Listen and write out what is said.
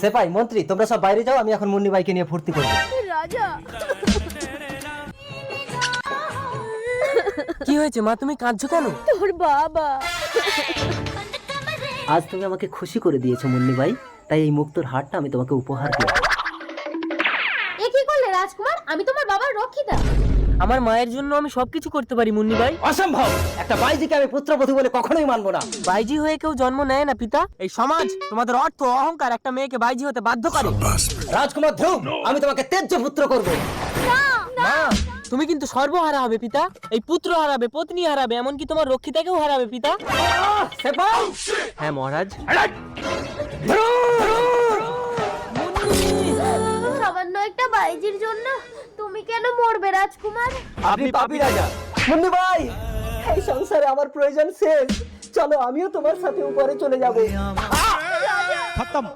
সেপাই মন্ত্রী তোমরা সব বাইরে যাও, আমি এখন মুন্নি ভাইকে নিয়ে ফুর্তি করবো। রাজা কি হয়েছে মা, তুমি কাঁদছো কেন? তোর বাবা আজ তুমি আমাকে খুশি করে দিয়েছো মুন্নি ভাই, তাই এই মুক্তোর হারটা আমি তোমাকে উপহার দিই। এ কি করলে রাজকুমার? আমি তোমার বাবার রক্ষিতা। আমার মায়ের জন্য আমি সবকিছু করতে পারি মুন্নি ভাই। অসম্ভব! একটা বাইজিকে আমি পুত্রবধূ বলে কখনোই মানবো না। বাইজি হয়ে কেউ জন্ম নেয় না পিতা। এই সমাজ তোমাদের অর্থ অহংকার একটা মেয়েকে বাইজি হতে বাধ্য করে। রাজকুমার ধ্রুব, আমি তোমাকে তেজ্য পুত্র করবো। মা তুমি কিন্তু সর্বহারা হবে পিতা। এই পুত্র হারাবে, পত্নী হারাবে, এমনকি তোমার রক্ষিতাকেও হারাবে পিতা। সেপাই হ্যাঁ মহারাজ। সামান্য একটা বাইজির জন্য তুমি কেন মরবে রাজকুমার? আপনি পাপী রাজা। মুন্নি ভাই, এই সংসারে আমার প্রয়োজন শেষ, চলো আমিও তোমার সাথে উপরে চলে যাবো।